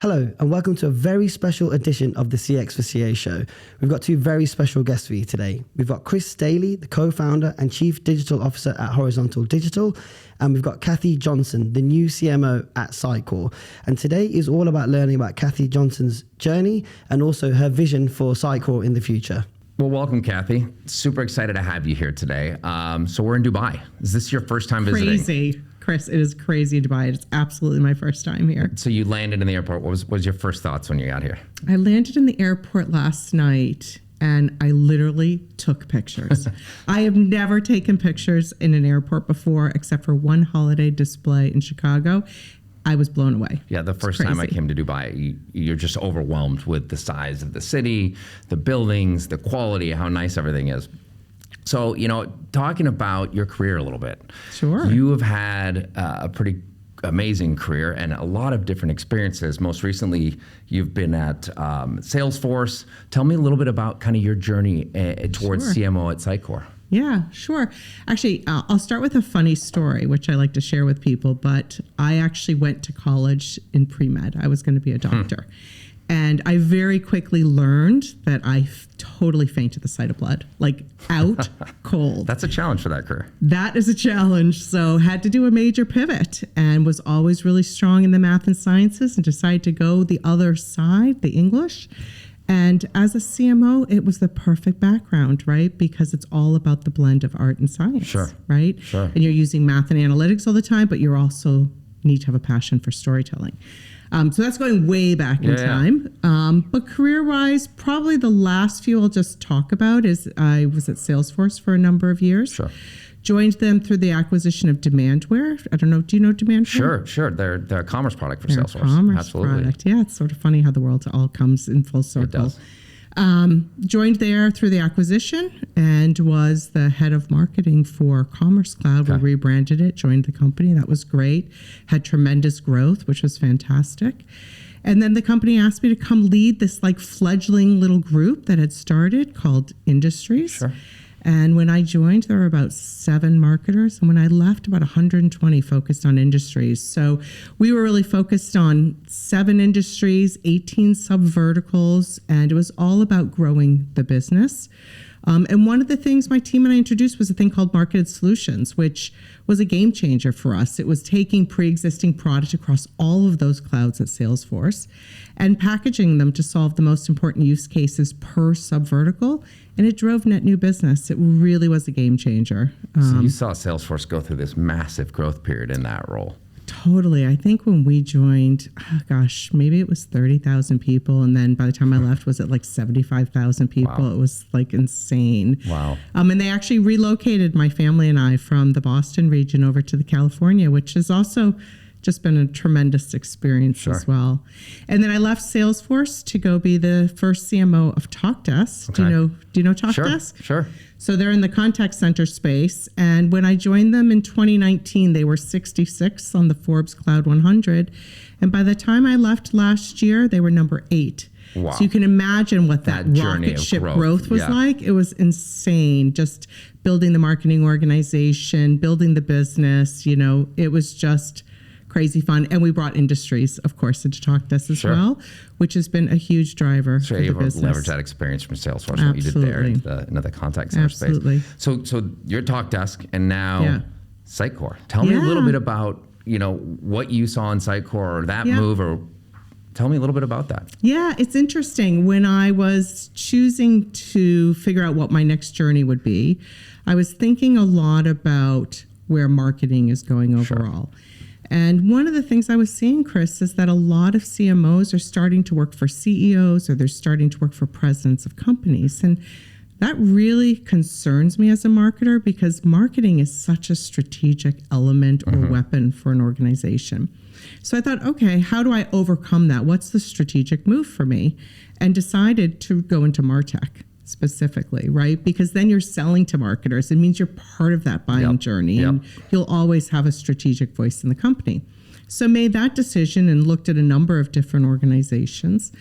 Hello, and welcome to a very special edition of the CX for CA show. We've got two very special guests for you today. We've got Chris Staley, the co-founder and chief digital officer at Horizontal Digital, and we've got Kathie Johnson, the new CMO at Sitecore. And today is all about learning about Kathie Johnson's journey and also her vision for Sitecore in the future. Well, welcome, Kathie. Super excited to have you here today. So we're in Dubai. Is this your first time visiting? Crazy. Chris, it is crazy in Dubai. It's absolutely my first time here. So you landed in the airport. What was your first thoughts when you got here? I landed in the airport last night and I literally took pictures. I have never taken pictures in an airport before except for one holiday display in Chicago. I was blown away. Yeah, the first time I came to Dubai, you're just overwhelmed with the size of the city, the buildings, the quality, how nice everything is. So, talking about your career a little bit. Sure. You have had a pretty amazing career and a lot of different experiences. Most recently, you've been at Salesforce. Tell me a little bit about kind of your journey towards CMO at Sitecore. Yeah, sure. Actually, I'll start with a funny story, which I like to share with people, but I actually went to college in pre-med. I was going to be a doctor. And I very quickly learned that I totally faint at the sight of blood, like out cold. That's a challenge for that career. That is a challenge. So had to do a major pivot and was always really strong in the math and sciences and decided to go the other side, the English. And as a CMO, it was the perfect background, right? Because it's all about the blend of art and science, right? Sure. And you're using math and analytics all the time, but you're also need to have a passion for storytelling. So that's going way back in time. But career-wise, probably the last few I'll just talk about is I was at Salesforce for a number of years. Sure. Joined them through the acquisition of Demandware. I don't know, do you know Demandware? Sure. They're a commerce product for They're Salesforce. A commerce Absolutely. product. Yeah, it's sort of funny how the world all comes in full circle. It does. Joined there through the acquisition and was the head of marketing for Commerce Cloud. Okay. We rebranded it, joined the company. That was great. Had tremendous growth, which was fantastic. And then the company asked me to come lead this fledgling little group that had started called Industries. Sure. And when I joined, there were about 7 marketers. And when I left, about 120 focused on industries. So we were really focused on 7 industries, 18 sub-verticals, and it was all about growing the business. And one of the things my team and I introduced was a thing called Marketed Solutions, which was a game changer for us. It was taking pre-existing product across all of those clouds at Salesforce and packaging them to solve the most important use cases per sub-vertical. And it drove net new business. It really was a game changer. So you saw Salesforce go through this massive growth period in that role. Totally. I think when we joined, maybe it was 30,000 people. And then by the time I left, was it 75,000 people? Wow. It was insane. Wow. And they actually relocated my family and I from the Boston region over to the California, which has also just been a tremendous experience as well. And then I left Salesforce to go be the first CMO of TalkDesk. Okay. Do you know TalkDesk? Sure. So they're in the contact center space. And when I joined them in 2019, they were 66 on the Forbes Cloud 100. And by the time I left last year, they were number 8. Wow. So you can imagine what that rocket ship growth was like. It was insane. Just building the marketing organization, building the business, it was just crazy fun. And we brought Industries, of course, into TalkDesk as well, which has been a huge driver for the business. Leverage that experience from Salesforce, what you did there into the contact center space. So you're TalkDesk and now Sitecore. Tell me a little bit about, what you saw in Sitecore or that move, or tell me a little bit about that. Yeah, it's interesting. When I was choosing to figure out what my next journey would be, I was thinking a lot about where marketing is going overall. Sure. And one of the things I was seeing, Chris, is that a lot of CMOs are starting to work for CEOs or they're starting to work for presidents of companies. And that really concerns me as a marketer because marketing is such a strategic element or weapon for an organization. So I thought, okay, how do I overcome that? What's the strategic move for me? And decided to go into MarTech specifically, right? Because then you're selling to marketers. It means you're part of that buying journey and you'll always have a strategic voice in the company. So made that decision and looked at a number of different organizations.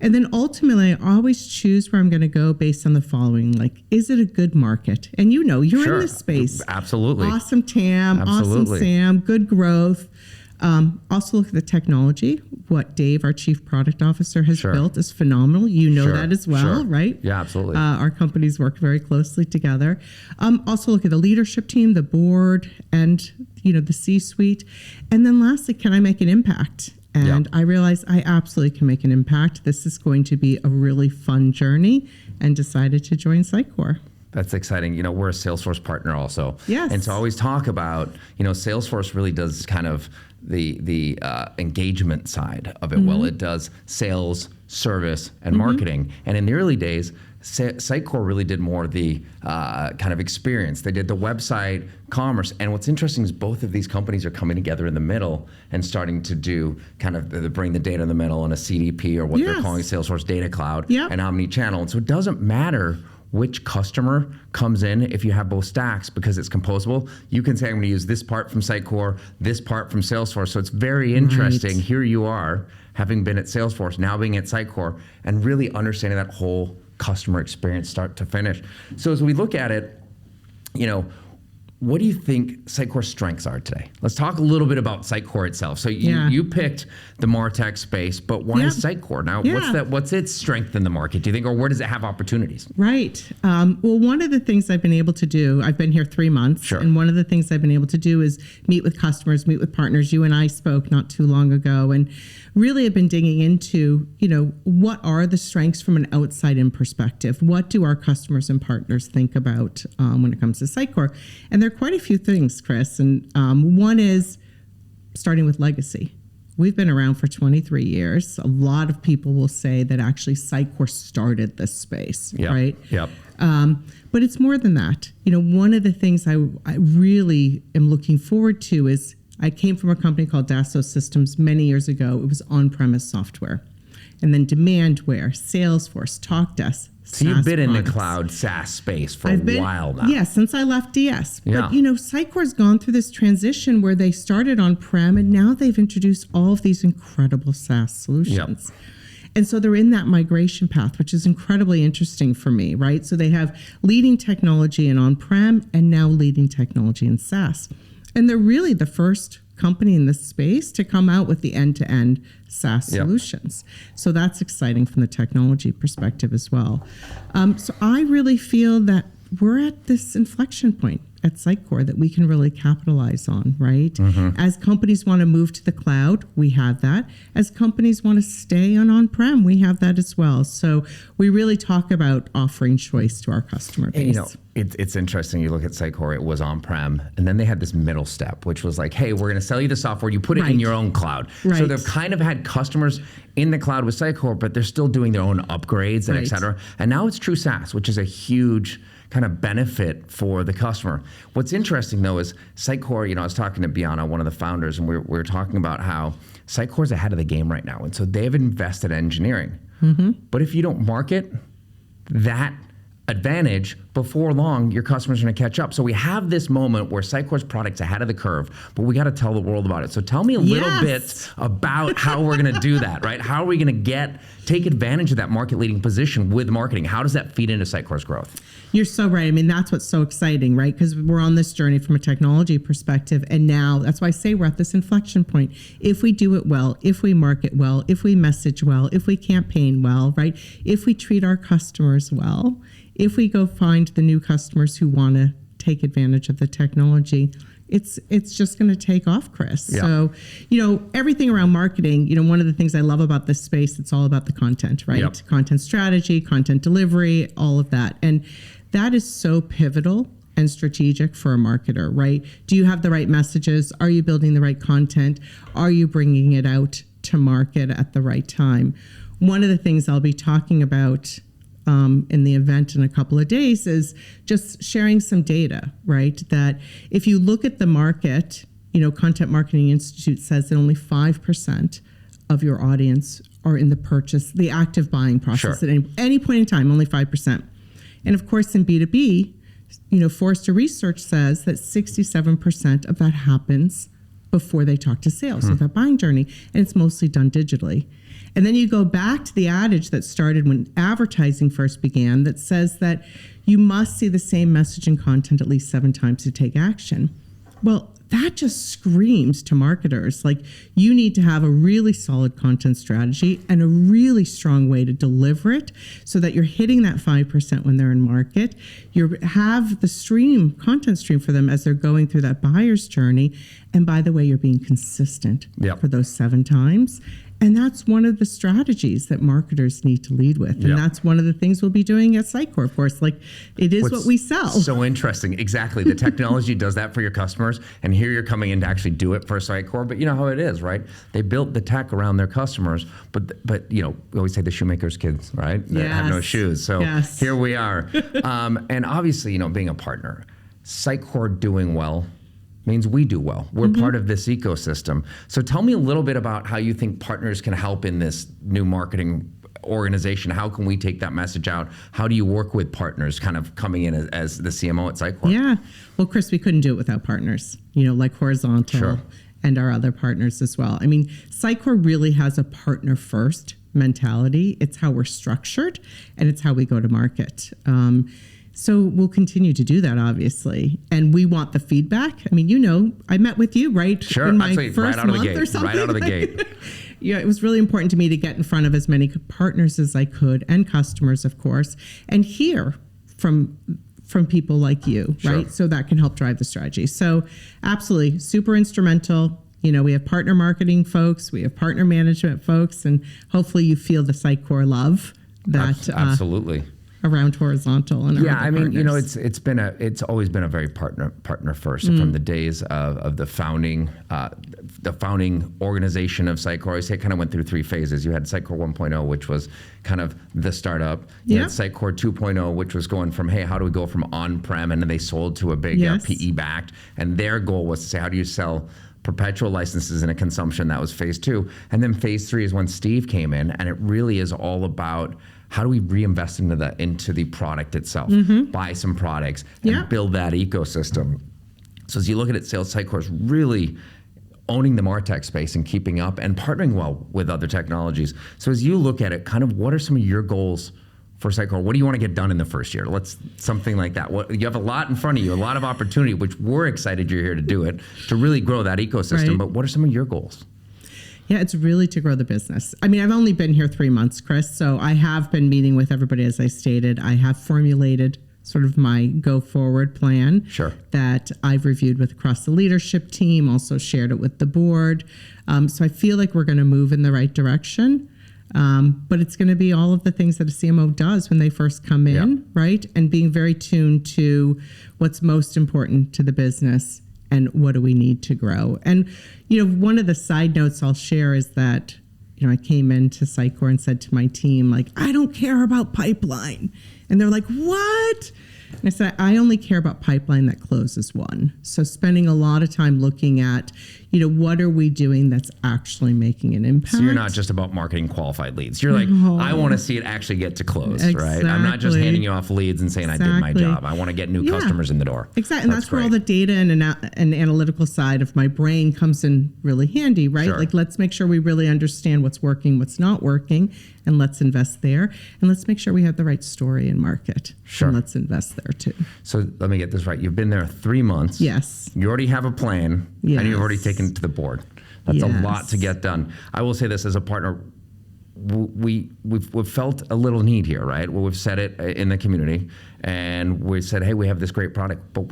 And then ultimately, I always choose where I'm going to go based on the following. Is it a good market? And you're in this space. Absolutely. Awesome TAM, awesome SAM, good growth. Also look at the technology. What Dave, our Chief Product Officer, has built is phenomenal. You know that as well, right? Yeah, absolutely. Our companies work very closely together. Also look at the leadership team, the board, and the C-suite. And then lastly, can I make an impact? And I realized I absolutely can make an impact. This is going to be a really fun journey, and decided to join Sitecore. That's exciting. We're a Salesforce partner also. Yes. And so I always talk about, Salesforce really does kind of the engagement side of it. Mm-hmm. Well, it does sales, service, and marketing. And in the early days, Sitecore really did more of the kind of experience. They did the website, commerce. And what's interesting is both of these companies are coming together in the middle and starting to do kind of bring the data in the middle in a CDP, or what they're calling Salesforce Data Cloud, and omni-channel. And so it doesn't matter which customer comes in if you have both stacks, because it's composable. You can say, I'm going to use this part from Sitecore, this part from Salesforce. So it's very interesting. Right. Here you are, having been at Salesforce, now being at Sitecore, and really understanding that whole customer experience start to finish. So as we look at it, what do you think Sitecore's strengths are today? Let's talk a little bit about Sitecore itself. So you picked the MarTech space, but why Sitecore? Now, what's its strength in the market, do you think, or where does it have opportunities? Right. Well, one of the things I've been able to do, I've been here 3 months, and one of the things I've been able to do is meet with customers, meet with partners. You and I spoke not too long ago, and really have been digging into, what are the strengths from an outside-in perspective? What do our customers and partners think about when it comes to Sitecore? And there are quite a few things, Chris. And one is starting with legacy. We've been around for 23 years. A lot of people will say that actually Sitecore started this space, right? Yep. But it's more than that. One of the things I really am looking forward to is I came from a company called Dassault Systems many years ago. It was on-premise software. And then Demandware, Salesforce, TalkDesk, So you've been in the cloud SaaS space for a while now. Yeah, since I left DS. But, Sitecore's gone through this transition where they started on-prem, and now they've introduced all of these incredible SaaS solutions. Yep. And so they're in that migration path, which is incredibly interesting for me, right? So they have leading technology in on-prem and now leading technology in SaaS. And they're really the first company in this space to come out with the end-to-end SaaS solutions. So that's exciting from the technology perspective as well. So I really feel that we're at this inflection point at Sitecore that we can really capitalize on, right? Mm-hmm. As companies want to move to the cloud, we have that. As companies want to stay on-prem, we have that as well. So we really talk about offering choice to our customer base. And, it's interesting. You look at Sitecore, it was on-prem, and then they had this middle step, which was like, hey, we're going to sell you the software. You put it in your own cloud. Right. So they've kind of had customers in the cloud with Sitecore, but they're still doing their own upgrades and et cetera. And now it's true SaaS, which is a huge kind of benefit for the customer. What's interesting though is Sitecore, I was talking to Biana, one of the founders, and we were talking about how Sitecore's ahead of the game right now. And so they've invested in engineering. Mm-hmm. But if you don't market that advantage, before long, your customers are going to catch up. So we have this moment where Sitecore's product's ahead of the curve, but we got to tell the world about it. So tell me a little bit about how we're going to do that, right? How are we going to take advantage of that market leading position with marketing? How does that feed into Sitecore's growth? You're so right. I mean, that's what's so exciting, right? Because we're on this journey from a technology perspective. And now that's why I say we're at this inflection point. If we do it well, if we market well, if we message well, if we campaign well, right? If we treat our customers well, if we go find the new customers who want to take advantage of the technology, it's just going to take off, Chris. Yeah. So, everything around marketing, one of the things I love about this space, it's all about the content, right? Yep. Content strategy, content delivery, all of that. And that is so pivotal and strategic for a marketer, right? Do you have the right messages? Are you building the right content? Are you bringing it out to market at the right time? One of the things I'll be talking about in the event in a couple of days is just sharing some data, right? That if you look at the market, Content Marketing Institute says that only 5% of your audience are in the active buying process at any point in time, only 5%. And of course, in B2B, Forrester Research says that 67% of that happens before they talk to sales, so that buying journey, and it's mostly done digitally. And then you go back to the adage that started when advertising first began that says that you must see the same message and content at least 7 times to take action. Well, that just screams to marketers. Like, you need to have a really solid content strategy and a really strong way to deliver it so that you're hitting that 5% when they're in market. You have the content stream for them as they're going through that buyer's journey. And by the way, you're being consistent for those 7 times. And that's one of the strategies that marketers need to lead with. And that's one of the things we'll be doing at Sitecore, of course. Like, it is what we sell. So interesting. Exactly. The technology does that for your customers. And here you're coming in to actually do it for Sitecore. But you know how it is, right? They built the tech around their customers. But you know, we always say the shoemaker's kids, right? They have no shoes. So here we are. And obviously, you know, being a partner, Sitecore doing well means we do well. We're part of this ecosystem. So tell me a little bit about how you think partners can help in this new marketing organization. How can we take that message out? How do you work with partners kind of coming in as the CMO at Sitecore? Yeah. Well, Chris, we couldn't do it without partners, you know, like Horizontal and our other partners as well. I mean, Sitecore really has a partner first mentality. It's how we're structured and it's how we go to market. So we'll continue to do that, obviously. And we want the feedback. I mean, you know, I met with you, right? Sure, in my absolutely. first month or something. Right out of the gate. Yeah, it was really important to me to get in front of as many partners as I could, and customers, of course, and hear from people like you, right? So that can help drive the strategy. So absolutely, super instrumental. You know, we have partner marketing folks, we have partner management folks, and hopefully you feel the Sitecore love that absolutely. Around Horizontal and I mean, you know, it's always been a very partner first from the days of the founding organization of Sitecore. I say it kind of went through 3 phases. You had Sitecore 1.0, which was kind of the startup. You had Sitecore 2.0, which was going from, hey, how do we go from on-prem, and then they sold to a big PE backed, and their goal was to say, how do you sell perpetual licenses in a consumption? That was phase 2. And then phase 3 is when Steve came in, and it really is all about how do we reinvest into the product itself, buy some products, and build that ecosystem. So as you look at it, Sitecore is really owning the MarTech space and keeping up and partnering well with other technologies. So as you look at it, kind of what are some of your goals for Sitecore? What do you want to get done in the first year? Something like that. You have a lot in front of you, a lot of opportunity, which we're excited you're here to do it, to really grow that ecosystem. Right. But what are some of your goals? Yeah, it's really to grow the business. I mean, I've only been here 3 months, Chris, so I have been meeting with everybody, as I stated. I have formulated sort of my go-forward plan that I've reviewed with across the leadership team, also shared it with the board. So I feel like we're going to move in the right direction. But it's going to be all of the things that a CMO does when they first come in, right? And being very tuned to what's most important to the business and what do we need to grow. And, you know, one of the side notes I'll share is that, you know, I came into Sitecore and said to my team, like, I don't care about pipeline. And they're like, what? And I said, I only care about pipeline that closes one. So spending a lot of time looking at, you know, what are we doing that's actually making an impact? So you're not just about marketing qualified leads. You're like, I want to see it actually get to close, right? I'm not just handing you off leads and saying I did my job. I want to get new customers in the door. Exactly. And that's where all the data and analytical side of my brain comes in really handy, right? Like, let's make sure we really understand what's working, what's not working, and let's invest there. And let's make sure we have the right story in market. And let's invest there too. So let me get this right. You've been there 3 months. Yes. You already have a plan. And you've already taken it to the board. That's a lot to get done. I will say this as a partner, we've felt a little need here, right? Well, we've said it in the community, and we said, hey, we have this great product, but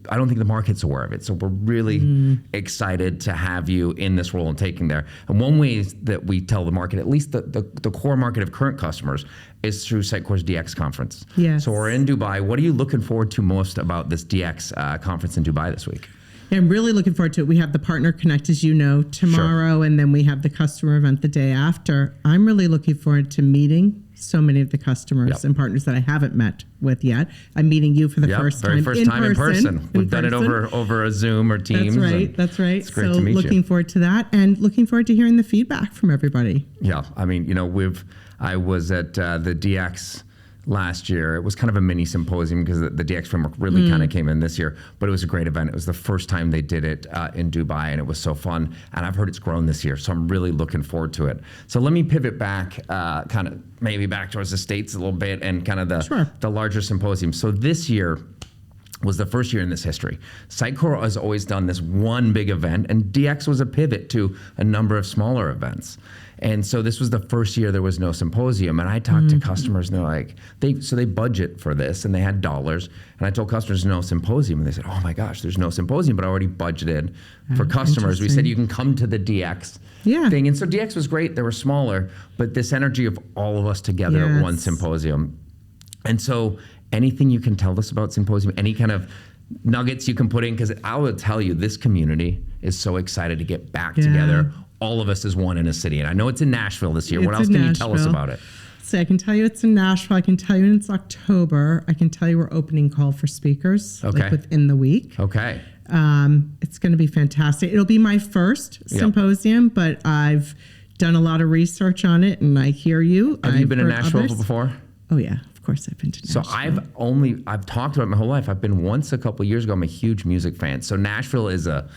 I don't think the market's aware of it. So we're really excited to have you in this role and taking there. And one way that we tell the market, at least the core market of current customers, is through Sitecore's DX conference. Yes. So we're in Dubai. What are you looking forward to most about this DX conference in Dubai this week? Yeah, I'm really looking forward to it. We have the Partner Connect, as you know, tomorrow, and then we have the customer event the day after. I'm really looking forward to meeting so many of the customers and partners that I haven't met with yet. I'm meeting you for the first time in person. We've done it over a Zoom or Teams. That's right. It's great to meet you. Looking forward to that, and looking forward to hearing the feedback from everybody. Yeah, I mean, you know, I was at the DX last year. It was kind of a mini symposium because the DX framework really kind of came in this year, but it was a great event. It was the first time they did it in Dubai, and it was so fun. And I've heard it's grown this year, so I'm really looking forward to it. So let me pivot back, kind of maybe back towards the States a little bit and kind of the larger symposium. So this year, was the first year in this history. Sitecore has always done this one big event, and DX was a pivot to a number of smaller events. And so this was the first year there was no symposium. And I talked to customers, and they're like, they budget for this, and they had dollars. And I told customers no symposium, and they said, oh my gosh, there's no symposium, but I already budgeted for customers. We said you can come to the DX thing. And so DX was great. They were smaller, but this energy of all of us together at one symposium. And so anything you can tell us about symposium, any kind of nuggets you can put in, because I will tell you, this community is so excited to get back together, all of us as one in a city. And I know it's in Nashville this year. What else can you tell us about it? So I can tell you it's in Nashville. I can tell you it's October. I can tell you we're opening call for speakers like within the week. Okay. It's going to be fantastic. It'll be my first symposium, but I've done a lot of research on it, and I hear you. Have you been in Nashville before? Oh yeah, of course I've been to Nashville. So I've talked about it my whole life. I've been once a couple of years ago. I'm a huge music fan. So Nashville is a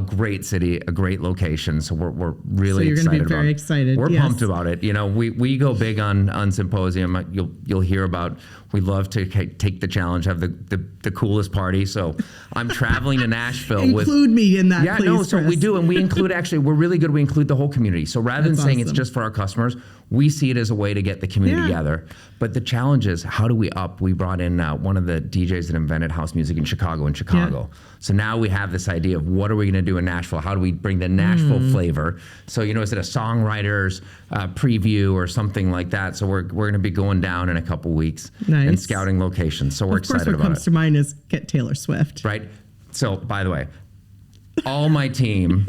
great city, a great location. So we're really excited about it. So you're going to be very excited. We're pumped about it. You know, we go big on symposium. You'll hear about, we love to take the challenge, have the coolest party. So I'm traveling to Nashville. Include me in that, please, no, so Chris. we do. And we include, actually, we're really good. We include the whole community. So rather than saying it's just for our customers, we see it as a way to get the community together. But the challenge is, how do we up? We brought in one of the DJs that invented house music in Chicago. Yeah. So now we have this idea of what are we going to do in Nashville? How do we bring the Nashville flavor? So, is it a songwriter's preview or something like that? So we're going to be going down in a couple weeks and scouting locations. So we're excited about it. Of course, what comes to mind is get Taylor Swift. Right. So, by the way, all my team,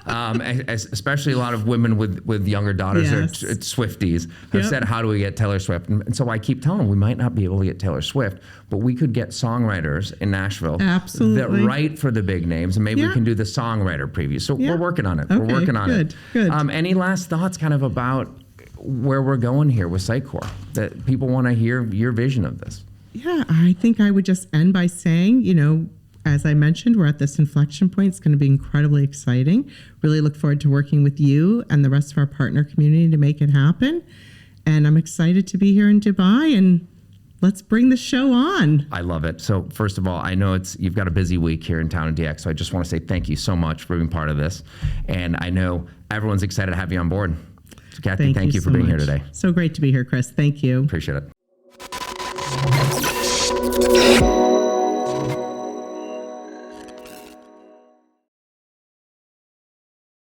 especially a lot of women with younger daughters, are Swifties, have said, how do we get Taylor Swift? And so I keep telling them, we might not be able to get Taylor Swift, but we could get songwriters in Nashville that write for the big names, and maybe we can do the songwriter preview. So we're working on it. Okay, we're working on it. Good. Any last thoughts kind of about where we're going here with Sitecore, that people want to hear your vision of this? Yeah, I think I would just end by saying, as I mentioned, we're at this inflection point. It's going to be incredibly exciting. Really look forward to working with you and the rest of our partner community to make it happen. And I'm excited to be here in Dubai, and let's bring the show on. I love it. So first of all, I know you've got a busy week here in town in DX, so I just want to say thank you so much for being part of this. And I know everyone's excited to have you on board. So Kathie, thank you for being here today. So great to be here, Chris. Thank you. Appreciate it.